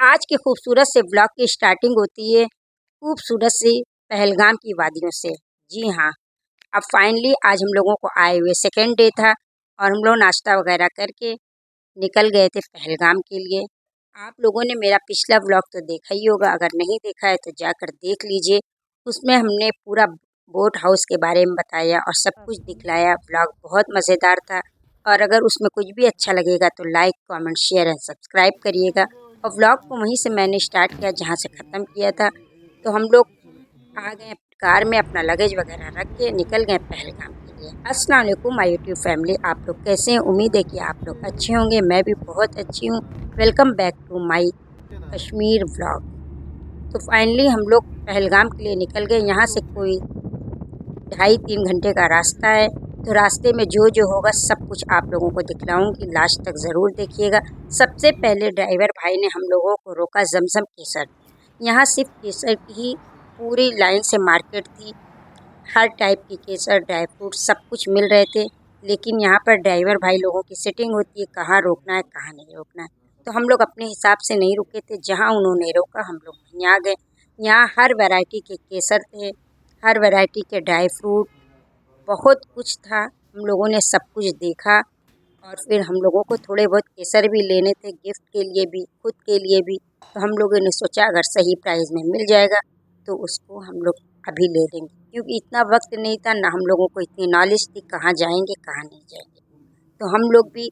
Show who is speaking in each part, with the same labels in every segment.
Speaker 1: आज के खूबसूरत से ब्लॉग की स्टार्टिंग होती है खूबसूरत सी पहलगाम की वादियों से। जी हाँ, अब फाइनली आज हम लोगों को आए हुए सेकेंड डे था और हम लोग नाश्ता वगैरह करके निकल गए थे पहलगाम के लिए। आप लोगों ने मेरा पिछला ब्लॉग तो देखा ही होगा, अगर नहीं देखा है तो जाकर देख लीजिए। उसमें हमने पूरा बोट हाउस के बारे में बताया और सब कुछ दिखलाया। ब्लॉग बहुत मज़ेदार था और अगर उसमें कुछ भी अच्छा लगेगा तो like, comment, share and subscribe करिएगा। और व्लॉग को वहीं से मैंने स्टार्ट किया जहाँ से ख़त्म किया था। तो हम लोग आ गए कार में, अपना लगेज वगैरह रख के निकल गए पहलगाम के लिए। अस्सलाम वालेकुम माय यूट्यूब फैमिली, आप लोग कैसे हैं? उम्मीद है कि आप लोग अच्छे होंगे। मैं भी बहुत अच्छी हूँ। Welcome back to my Kashmir vlog. तो फाइनली हम लोग पहलगाम के लिए निकल गए। यहाँ से कोई 2.5-3 घंटे का रास्ता है। तो रास्ते में जो जो होगा सब कुछ आप लोगों को दिखलाऊंगी, लास्ट तक ज़रूर देखिएगा। सबसे पहले ड्राइवर भाई ने हम लोगों को रोका जमजम केसर। यहाँ सिर्फ केसर की ही पूरी लाइन से मार्केट थी। हर टाइप की केसर, ड्राई फ्रूट सब कुछ मिल रहे थे। लेकिन यहाँ पर ड्राइवर भाई लोगों की सेटिंग होती है, कहाँ रोकना है कहाँ नहीं रोकना है। तो हम लोग अपने हिसाब से नहीं रुके थे, जहाँ उन्होंने रोका हम लोग वहीं आ गए। यहाँ हर वैरायटी के केसर थे, हर वैरायटी के ड्राई फ्रूट, बहुत कुछ था। हम लोगों ने सब कुछ देखा और फिर हम लोगों को थोड़े बहुत केसर भी लेने थे, गिफ्ट के लिए भी, खुद के लिए भी। तो हम लोगों ने सोचा अगर सही प्राइस में मिल जाएगा तो उसको हम लोग अभी ले लेंगे, क्योंकि इतना वक्त नहीं था ना, हम लोगों को इतनी नॉलेज थी कहाँ जाएंगे कहाँ नहीं जाएंगे। तो हम लोग भी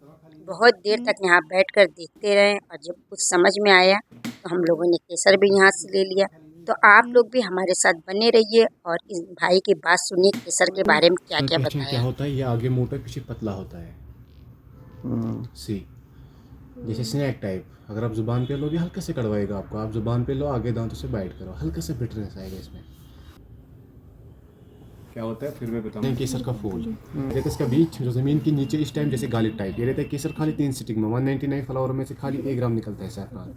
Speaker 1: बहुत देर तक यहाँ बैठकर देखते रहे और जब कुछ समझ में आया तो हम लोगों ने केसर भी यहाँ से ले लिया। तो आप लोग भी हमारे साथ बने रहिए और इस भाई की बात सुनिए केसर के बारे में क्या क्या
Speaker 2: क्वेश्चन क्या
Speaker 1: बताया।
Speaker 2: होता है, ये आगे मोटा पीछे पतला होता है। सी जैसे स्नैक टाइप, अगर आप जुबान पे लोगे हल्का से कड़वाएगा आपको, आप जुबान पे लो, आगे दांतों से बाइट करो, हल्का से बिटरनेस आएगा इसमें। क्या होता है फिर मैं बताऊँ। केसर का फूल रहता है, इसका बीज जो ज़मीन के नीचे इस टाइम जैसे गालिब टाइप ये रहता है। केसर खाली 3 स्टिग्मा, 199 फ्लावर में से खाली 1 ग्राम निकलता है सैफरान,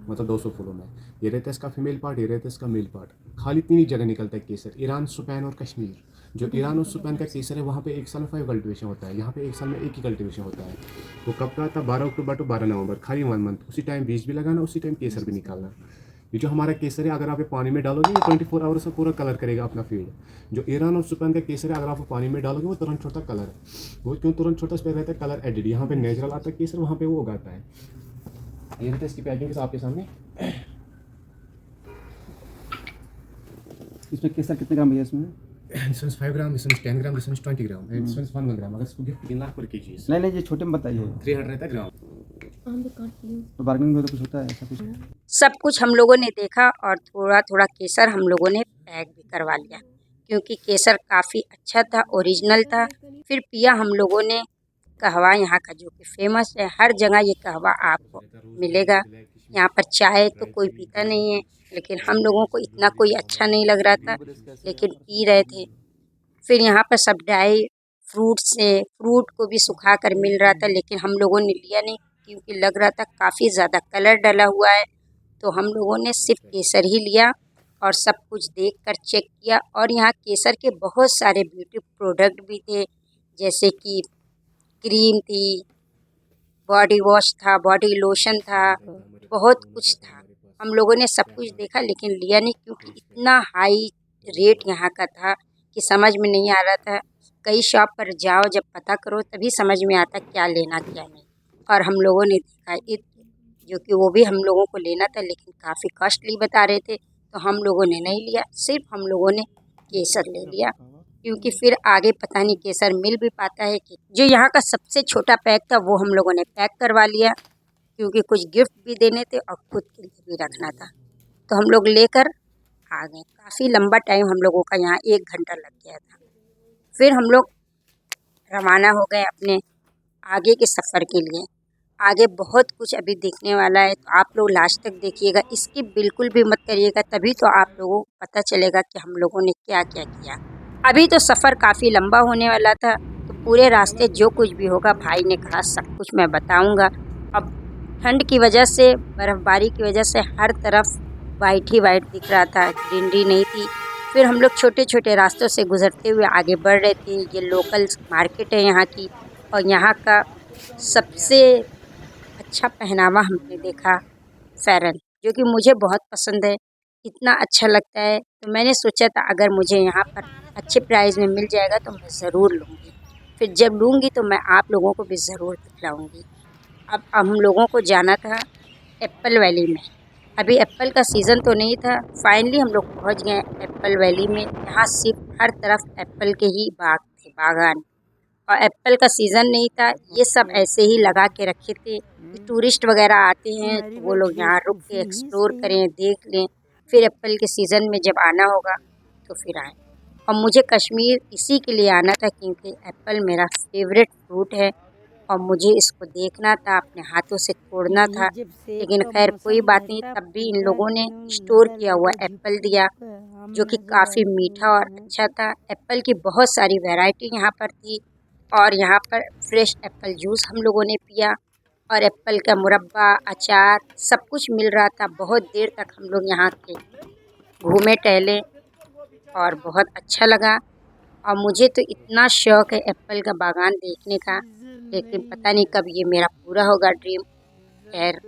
Speaker 2: मतलब 200 फूलों में। ये रहता है इसका फीमेल पार्ट, ये रहता है इसका मेल पार्ट। खाली 3 ही जगह निकलता है केसर, ईरान, सुपैन और कश्मीर। जो ईरान और सुपैन का केसर है वहाँ पे एक साल में 5 कल्टिवेशन होता है, यहाँ पे एक साल में एक ही कल्टिवेशन होता है। वो कब का आता है? 12 अक्टूबर टू 12 नवंबर, खाली 1 मंथ। उसी टाइम बीज भी लगाना, उसी टाइम केसर भी निकालना। ये जो हमारा केसर है अगर आप ये पानी में डालोगे वो 24 आवर्स में पूरा कलर करेगा अपना फील्ड। जो ईरान और सुपैन का केसर है अगर आप वो पानी में डालोगे वो तुरंत छोटा कलर है। वो क्यों तुरंत छोटा? उस पर रहता है कलर एडिड। यहाँ पे नेचुरल आता है केसर, वहाँ पे वो उगाता है। ये रहता है इसकी पैकिंग आपके सामने।
Speaker 3: इसमें केसर कितने ग्राम भैया इसमें?
Speaker 2: This one 5 gram, this one 10 gram, this one 20 gram and this one 1 ग्राम। अगर इसको गिफ्ट 3 लाख पर केजी है।
Speaker 3: नहीं ये छोटे में बताइए।
Speaker 2: 300 रहता है ग्राम।
Speaker 3: तो बार्गेनिंग में तो कुछ होता है ऐसा कुछ?
Speaker 1: सब कुछ हम लोगों ने देखा और थोड़ा थोड़ा केसर हम लोगों ने पैक भी करवा लिया, क्योंकि केसर काफ़ी अच्छा था, ओरिजिनल था। फिर पिया हम लोगों ने कहवा, यहाँ का जो कि फेमस है, हर जगह ये कहवा आपको मिलेगा। यहाँ पर चाय तो कोई पीता नहीं है, लेकिन हम लोगों को इतना कोई अच्छा नहीं लग रहा था, लेकिन पी रहे थे। फिर यहाँ पर सब ड्राई फ्रूट से, फ्रूट को भी सुखा कर मिल रहा था, लेकिन हम लोगों ने लिया नहीं क्योंकि लग रहा था काफ़ी ज़्यादा कलर डला हुआ है। तो हम लोगों ने सिर्फ केसर ही लिया और सब कुछ देखकर चेक किया। और यहाँ केसर के बहुत सारे ब्यूटी प्रोडक्ट भी थे, जैसे कि क्रीम थी, बॉडी वॉश था, बॉडी लोशन था, बहुत कुछ था। हम लोगों ने सब कुछ देखा लेकिन लिया नहीं, क्योंकि इतना हाई रेट यहाँ का था कि समझ में नहीं आ रहा था। कई शॉप पर जाओ, जब पता करो तभी समझ में आता क्या लेना क्या नहीं। और हम लोगों ने देखा जो कि वो भी हम लोगों को लेना था, लेकिन काफ़ी कॉस्टली बता रहे थे, तो हम लोगों ने नहीं लिया। सिर्फ हम लोगों ने केसर ले लिया, क्योंकि फिर आगे पता नहीं केसर मिल भी पाता है कि। जो यहाँ का सबसे छोटा पैक था वो हम लोगों ने पैक करवा लिया, क्योंकि कुछ गिफ्ट भी देने थे और खुद के लिए भी रखना था। तो हम लोग लेकर आ गए। काफ़ी लंबा टाइम हम लोगों का यहाँ 1 घंटा लग गया था। फिर हम लोग रवाना हो गए अपने आगे के सफ़र के लिए। आगे बहुत कुछ अभी देखने वाला है, तो आप लोग लास्ट तक देखिएगा, स्किप बिल्कुल भी मत करिएगा, तभी तो आप लोगों को पता चलेगा कि हम लोगों ने क्या क्या किया। अभी तो सफ़र काफ़ी लंबा होने वाला था, तो पूरे रास्ते जो कुछ भी होगा भाई ने कहा सब कुछ मैं बताऊंगा। अब ठंड की वजह से, बर्फ़बारी की वजह से हर तरफ वाइट ही वाइट दिख रहा था, ग्रीनरी नहीं थी। फिर हम लोग छोटे छोटे रास्तों से गुजरते हुए आगे बढ़ रहे थे। ये लोकल मार्केट है यहाँ की, और यहाँ का सबसे अच्छा पहनावा हमने देखा फ़ैरन। जो कि मुझे बहुत पसंद है, इतना अच्छा लगता है। तो मैंने सोचा था अगर मुझे यहाँ पर अच्छे प्राइस में मिल जाएगा तो मैं ज़रूर लूँगी। फिर जब लूँगी तो मैं आप लोगों को भी ज़रूर दिखलाऊँगी। अब हम लोगों को जाना था एप्पल वैली में। अभी एप्पल का सीज़न तो नहीं था, फाइनली हम लोग पहुँच गए एप्पल वैली में। यहाँ सिर्फ हर तरफ एप्पल के ही बाग थे, बागान। और एप्पल का सीज़न नहीं था, ये सब ऐसे ही लगा के रखे थे कि टूरिस्ट वगैरह आते हैं तो वो लोग यहाँ रुक के एक्सप्लोर करें, देख लें, फिर एप्पल के सीज़न में जब आना होगा तो फिर आएँ। और मुझे कश्मीर इसी के लिए आना था क्योंकि एप्पल मेरा फेवरेट फ्रूट है और मुझे इसको देखना था, अपने हाथों से तोड़ना था। लेकिन खैर कोई बात नहीं, तब भी इन लोगों ने स्टोर किया हुआ एप्पल दिया जो कि काफ़ी मीठा और अच्छा था। एप्पल की बहुत सारी वैरायटी यहाँ पर थी और यहाँ पर फ्रेश एप्पल जूस हम लोगों ने पिया और एप्पल का मुरब्बा, अचार सब कुछ मिल रहा था। बहुत देर तक हम लोग यहाँ थे, घूमे टहले और बहुत अच्छा लगा। और मुझे तो इतना शौक़ है एप्पल का बागान देखने का, लेकिन पता नहीं कब ये मेरा पूरा होगा ड्रीम। खैर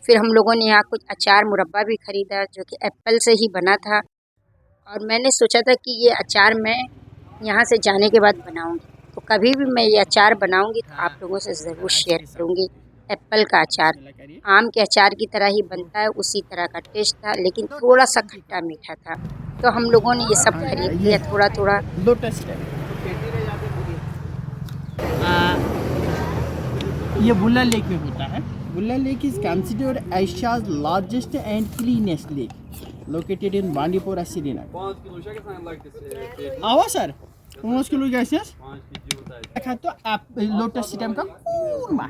Speaker 1: फिर हम लोगों ने यहाँ कुछ अचार मुरब्बा भी ख़रीदा जो कि एप्पल से ही बना था और मैंने सोचा था कि ये अचार मैं यहाँ से जाने के बाद बनाऊँगी। तो कभी भी मैं ये अचार बनाऊँगी तो आप लोगों से ज़रूर शेयर करूँगी। एप्पल का अचार आम के अचार की तरह ही बनता है, उसी तरह का टेस्ट था, लेकिन थोड़ा सा खट्टा मीठा था। तो हम लोगों ने ये सब खरीद लिया थोड़ा थोड़ा।
Speaker 4: लोटस है। ये बुल्ला लेक में होता है। Wular lake is considered Asia's largest and cleanest lake located in Bandipora, Srinagar. आवा सर 5 किलो गैस देखा तो आप लोटस सिस्टम का कूरमा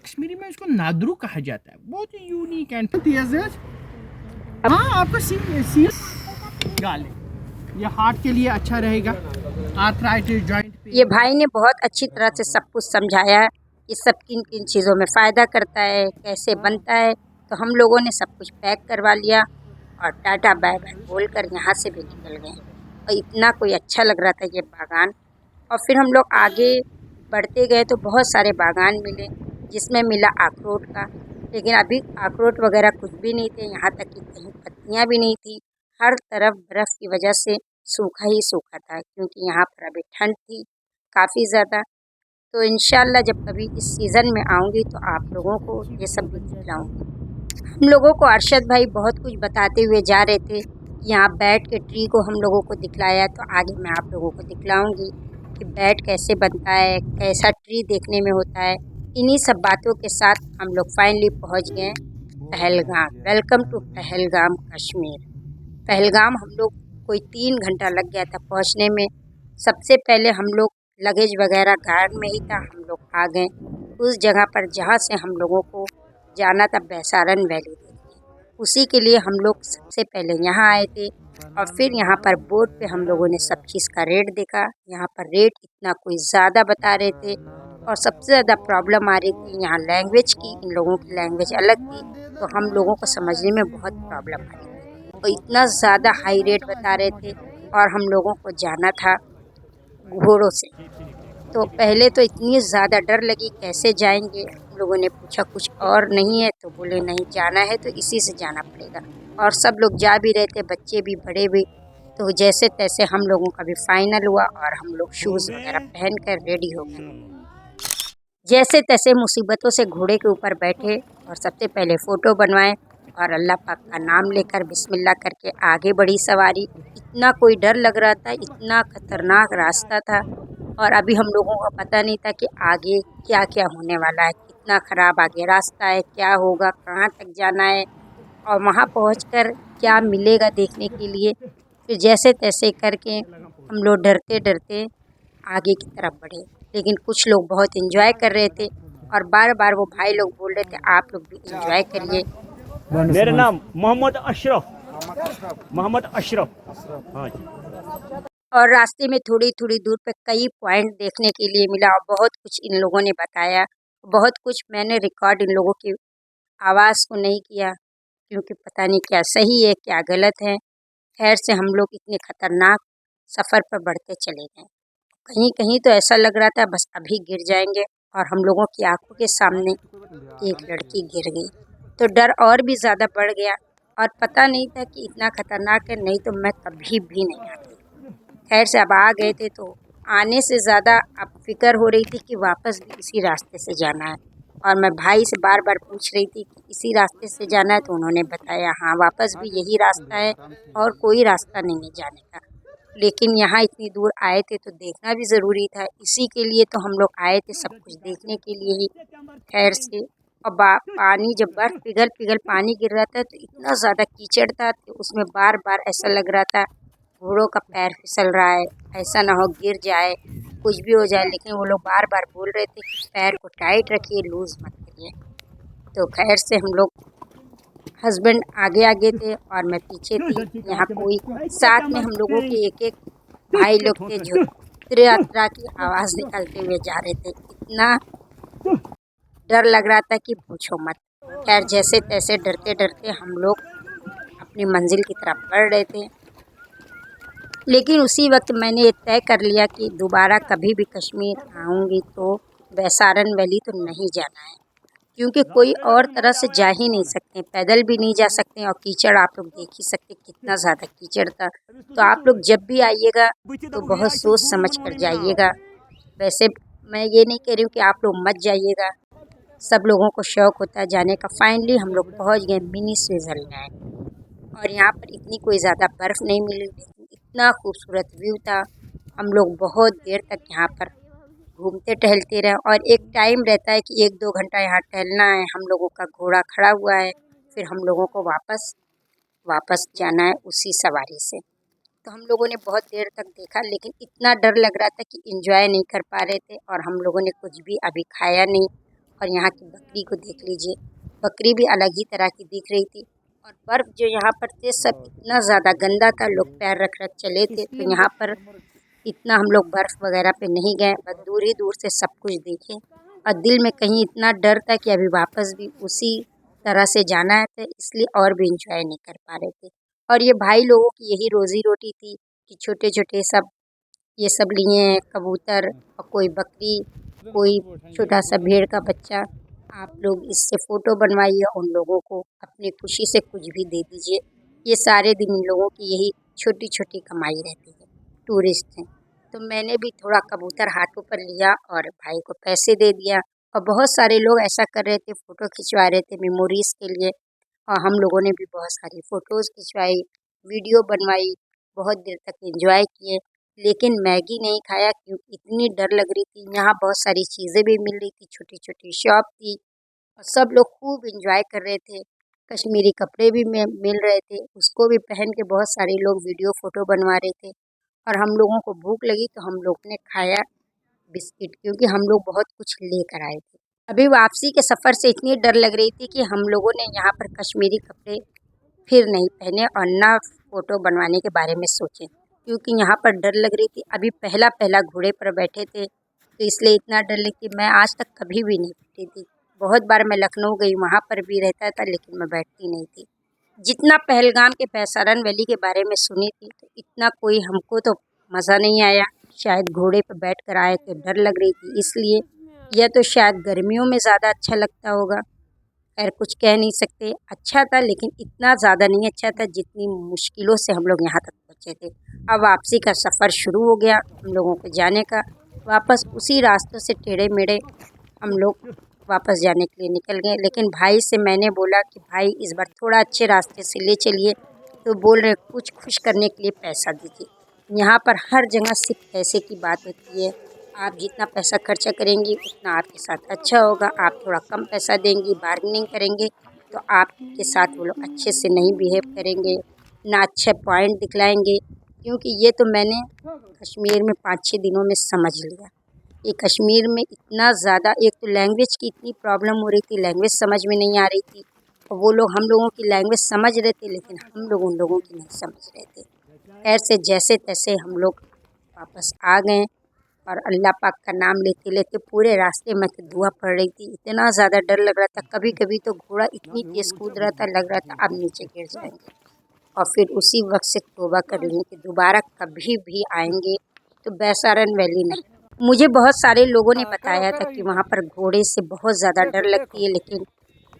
Speaker 4: कश्मीरी में इसको नादरू कहा जाता है, बहुत ही यूनिक एंड हाँ आपका सी गाले ये हार्ट के लिए अच्छा रहेगा, आर्थराइटिस जॉइंट
Speaker 1: ये भाई ने बहुत अच्छी तरह से सब कुछ समझाया है कि सब किन किन चीज़ों में फ़ायदा करता है, कैसे बनता है। तो हम लोगों ने सब कुछ पैक करवा लिया और टाटा बाय बाय बोल कर यहाँ से भी निकल गए। और इतना कोई अच्छा लग रहा था ये बागान। और फिर हम लोग आगे बढ़ते गए तो बहुत सारे बागान मिले, जिसमें मिला अखरोट का, लेकिन अभी अखरोट वगैरह कुछ भी नहीं थे। यहाँ तक कि कहीं पत्तियाँ भी नहीं थी, हर तरफ बर्फ़ की वजह से सूखा ही सूखा था क्योंकि यहाँ पर अभी ठंड थी काफ़ी ज़्यादा। तो इंशाल्लाह जब कभी इस सीज़न में आऊँगी तो आप लोगों को ये सब भी दिखलाऊँगी। हम लोगों को अरशद भाई बहुत कुछ बताते हुए जा रहे थे कि यहाँ बैट के ट्री को हम लोगों को दिखलाया, तो आगे मैं आप लोगों को दिखलाऊँगी कि बैट कैसे बनता है, कैसा ट्री देखने में होता है। इन्हीं सब बातों के साथ हम लोग फाइनली पहुँच गए पहलगाम। Welcome to Pahalgam Kashmir. पहलगाम हम लोग कोई 3 घंटा लग गया था पहुँचने में। सबसे पहले हम लोग लगेज वगैरह कार में ही था, हम लोग आ गए उस जगह पर जहाँ से हम लोगों को जाना था बैसारन वैली देखने। उसी के लिए हम लोग सबसे पहले यहाँ आए थे और फिर यहाँ पर बोर्ड पे हम लोगों ने सब चीज़ का रेट देखा। यहाँ पर रेट इतना कोई ज़्यादा बता रहे थे और सबसे ज़्यादा प्रॉब्लम आ रही थी यहाँ लैंग्वेज की। इन लोगों की लैंग्वेज अलग थी तो हम लोगों को समझने में बहुत प्रॉब्लम आ रही थी और इतना ज़्यादा हाई रेट बता रहे थे। और हम लोगों को जाना था घोड़ों से, तो पहले तो इतनी ज़्यादा डर लगी कैसे जाएंगे। हम लोगों ने पूछा कुछ और नहीं है, तो बोले नहीं जाना है तो इसी से जाना पड़ेगा। और सब लोग जा भी रहे थे, बच्चे भी बड़े भी। तो जैसे तैसे हम लोगों का भी फाइनल हुआ और हम लोग शूज़ वगैरह पहन कर रेडी हो गए। जैसे तैसे मुसीबतों से घोड़े के ऊपर बैठे और सबसे पहले फ़ोटो बनवाए और अल्लाह पाक का नाम लेकर बिस्मिल्लाह करके आगे बढ़ी सवारी। इतना कोई डर लग रहा था, इतना खतरनाक रास्ता था और अभी हम लोगों को पता नहीं था कि आगे क्या क्या होने वाला है, कितना ख़राब आगे रास्ता है, क्या होगा, कहाँ तक जाना है और वहाँ पहुंचकर क्या मिलेगा देखने के लिए। फिर जैसे तैसे करके हम लोग डरते डरते आगे की तरफ बढ़े, लेकिन कुछ लोग बहुत एंजॉय कर रहे थे और बार बार वो भाई लोग बोल रहे थे आप लोग भी एंजॉय करिए।
Speaker 5: मेरा नाम मोहम्मद अशरफ हाँ जी।
Speaker 1: और रास्ते में थोड़ी थोड़ी दूर पे कई पॉइंट देखने के लिए मिला और बहुत कुछ इन लोगों ने बताया। बहुत कुछ मैंने रिकॉर्ड इन लोगों की आवाज़ को नहीं किया क्योंकि पता नहीं क्या सही है क्या गलत है। खैर से हम लोग इतने ख़तरनाक सफ़र पर बढ़ते चले गए। कहीं कहीं तो ऐसा लग रहा था बस अभी गिर जाएंगे और हम लोगों की आंखों के सामने एक लड़की गिर गई। तो डर और भी ज़्यादा बढ़ गया और पता नहीं था कि इतना खतरनाक है, नहीं तो मैं कभी भी नहीं आती। खैर से अब आ गए थे तो आने से ज़्यादा अब फिक्र हो रही थी कि वापस भी इसी रास्ते से जाना है। और मैं भाई से बार बार पूछ रही थी कि इसी रास्ते से जाना है, तो उन्होंने बताया हाँ वापस भी यही रास्ता है और कोई रास्ता नहीं है जाने का। लेकिन यहाँ इतनी दूर आए थे तो देखना भी ज़रूरी था, इसी के लिए तो हम लोग आए थे, सब कुछ देखने के लिए ही। खैर से और पानी जब बर्फ़ पिघल पिघल पानी गिर रहा था तो इतना ज़्यादा कीचड़ था कि उसमें बार बार ऐसा लग रहा था घोड़ों का पैर फिसल रहा है, ऐसा ना हो गिर जाए, कुछ भी हो जाए। लेकिन वो लोग बार बार बोल रहे थे कि पैर को टाइट रखिए, लूज़ मत करिए। तो खैर से हम लोग हस्बैंड आगे आगे थे और मैं पीछे थी। यहाँ कोई साथ में हम लोगों के एक एक भाई लोग थे जो यात्रा की आवाज़ निकालते हुए जा रहे थे। इतना डर लग रहा था कि पूछो मत। खैर जैसे तैसे डरते डरते हम लोग अपनी मंजिल की तरफ बढ़ रहे थे। लेकिन उसी वक्त मैंने ये तय कर लिया कि दोबारा कभी भी कश्मीर आऊँगी तो वैसारन वैली तो नहीं जाना है, क्योंकि कोई और तरह से जा ही नहीं सकते, पैदल भी नहीं जा सकते। और कीचड़ आप लोग देख ही सकते कितना ज़्यादा कीचड़ था। तो आप लोग जब भी आइएगा तो बहुत सोच समझ कर जाइएगा। वैसे मैं ये नहीं कह रही हूँ कि आप लोग मत जाइएगा, सब लोगों को शौक़ होता है जाने का। फाइनली हम लोग पहुँच गए मिनी स्विट्ज़रलैंड और यहाँ पर इतनी कोई ज़्यादा बर्फ़ नहीं मिली, लेकिन इतना खूबसूरत व्यू था। हम लोग बहुत देर तक यहाँ पर घूमते टहलते रहे और एक टाइम रहता है कि 1-2 घंटा यहाँ टहलना है। हम लोगों का घोड़ा खड़ा हुआ है, फिर हम लोगों को वापस जाना है उसी सवारी से। तो हम लोगों ने बहुत देर तक देखा, लेकिन इतना डर लग रहा था कि एंजॉय नहीं कर पा रहे थे और हम लोगों ने कुछ भी अभी खाया नहीं। और यहाँ की बकरी को देख लीजिए, बकरी भी अलग ही तरह की दिख रही थी। और बर्फ़ जो यहाँ पर थे सब इतना ज़्यादा गंदा था, लोग पैर रख रख चले थे। तो यहाँ पर इतना हम लोग बर्फ़ वगैरह पे नहीं गए, बस दूर ही दूर से सब कुछ देखे। और दिल में कहीं इतना डर था कि अभी वापस भी उसी तरह से जाना है, तो इसलिए और भी इंजॉय नहीं कर पा रहे थे। और ये भाई लोगों की यही रोज़ी रोटी थी कि छोटे छोटे सब ये सब लिए हैं, कबूतर और कोई बकरी, कोई छोटा सा भेड़ का बच्चा। आप लोग इससे फ़ोटो बनवाइए, उन लोगों को अपनी खुशी से कुछ भी दे दीजिए। ये सारे दिन इन लोगों की यही छोटी छोटी कमाई रहती है, टूरिस्ट हैं। तो मैंने भी थोड़ा कबूतर हाथों पर लिया और भाई को पैसे दे दिया। और बहुत सारे लोग ऐसा कर रहे थे, फ़ोटो खिंचवा रहे थे मेमोरीज़ के लिए। और हम लोगों ने भी बहुत सारी फ़ोटोज़ खिंचवाई, वीडियो बनवाई, बहुत देर तक एंजॉय किए। लेकिन मैगी नहीं खाया क्योंकि इतनी डर लग रही थी। यहाँ बहुत सारी चीज़ें भी मिल रही थी, छोटी छोटी शॉप थी और सब लोग खूब एंजॉय कर रहे थे। कश्मीरी कपड़े भी मिल रहे थे, उसको भी पहन के बहुत सारे लोग वीडियो फ़ोटो बनवा रहे थे। और हम लोगों को भूख लगी तो हम लोग ने खाया बिस्किट, क्योंकि हम लोग बहुत कुछ लेकर आए थे। अभी वापसी के सफ़र से इतनी डर लग रही थी कि हम लोगों ने यहाँ पर कश्मीरी कपड़े फिर नहीं पहने और ना फ़ोटो बनवाने के बारे में सोचे, क्योंकि यहाँ पर डर लग रही थी। अभी पहला पहला घोड़े पर बैठे थे तो इसलिए इतना डर लगी। मैं आज तक कभी भी नहीं बैठी थी, बहुत बार मैं लखनऊ गई, वहाँ पर भी रहता था, लेकिन मैं बैठती नहीं थी। जितना पहलगाम के वैसारन वैली के बारे में सुनी थी तो इतना कोई हमको तो मज़ा नहीं आया। शायद घोड़े पर बैठ कर आए थे, डर लग रही थी इसलिए, यह तो शायद गर्मियों में ज़्यादा अच्छा लगता होगा। खैर कुछ कह नहीं सकते, अच्छा था लेकिन इतना ज़्यादा नहीं अच्छा था जितनी मुश्किलों से हम लोग यहाँ तक पहुँचे थे। अब वापसी का सफ़र शुरू हो गया हम लोगों को जाने का। वापस उसी रास्तों से टेढ़े मेढ़े हम लोग वापस जाने के लिए निकल गए। लेकिन भाई से मैंने बोला कि भाई इस बार थोड़ा अच्छे रास्ते से ले चलिए, तो बोल रहे कुछ खुश करने के लिए पैसा दीजिए। यहाँ पर हर जगह सिर्फ पैसे की बात होती है, आप जितना पैसा खर्चा करेंगी उतना आपके साथ अच्छा होगा। आप थोड़ा कम पैसा देंगी, बार्गेनिंग करेंगे तो आपके साथ वो लोग अच्छे से नहीं बिहेव करेंगे, ना अच्छे पॉइंट दिखलाएंगे। क्योंकि ये तो मैंने कश्मीर में 5-6 दिनों में समझ लिया। ये कश्मीर में इतना ज़्यादा, एक तो लैंग्वेज की इतनी प्रॉब्लम हो रही थी, लैंग्वेज समझ में नहीं आ रही थी। और वो लोग हम लोगों की लैंग्वेज समझ रहे थे, लेकिन हम लोग उन लोगों की नहीं समझ रहे थे। खैर से जैसे तैसे हम लोग वापस आ गए और अल्लाह पाक का नाम लेते लेते पूरे रास्ते में तो दुआ पड़ रही थी। इतना ज़्यादा डर लग रहा था, कभी कभी तो घोड़ा इतनी तेज़ कूद रहा था, लग रहा था अब नीचे गिर जाएंगे। और फिर उसी वक्त से तौबा कर ली कि दोबारा कभी भी आएंगे तो वैसारन वैली नहीं, मुझे बहुत सारे लोगों ने बताया था कि वहाँ पर घोड़े से बहुत ज़्यादा डर लगती है, लेकिन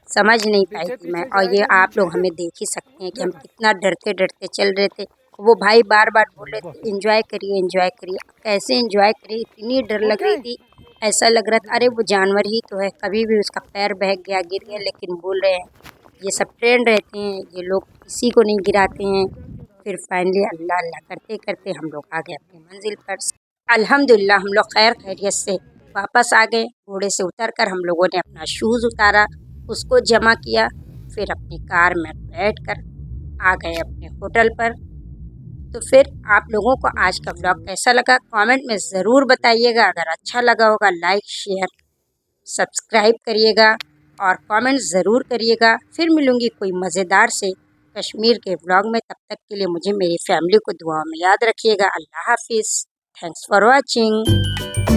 Speaker 1: समझ नहीं पाई थी मैं। और ये आप लोग हमें देख ही सकते हैं कि हम कितना डरते डरते चल रहे थे। वो भाई बार बार बोल रहे थे एंजॉय करिए एंजॉय करिए। कैसे एंजॉय करिए, इतनी डर लग रही थी। ऐसा लग रहा था अरे वो जानवर ही तो है, कभी भी उसका पैर बहक गया गिर गया। लेकिन बोल रहे हैं ये सब ट्रेंड रहते हैं, ये लोग किसी को नहीं गिराते हैं। फिर फाइनली अल्लाह अल्लाह करते करते हम लोग आ गए अपनी मंजिल पर। अल्हम्दुलिल्लाह हम लोग खैर खैरियत से वापस आ गए। घोड़े से उतरकर हम लोगों ने अपना शूज़ उतारा, उसको जमा किया, फिर अपनी कार में बैठकर आ गए अपने होटल पर। तो फिर आप लोगों को आज का व्लॉग कैसा लगा कमेंट में ज़रूर बताइएगा। अगर अच्छा लगा होगा लाइक शेयर सब्सक्राइब करिएगा और कमेंट ज़रूर करिएगा। फिर मिलूँगी कोई मज़ेदार से कश्मीर के व्लॉग में। तब तक के लिए मुझे मेरी फैमिली को दुआ में याद रखिएगा। अल्लाह हाफिज़। Thanks for watching.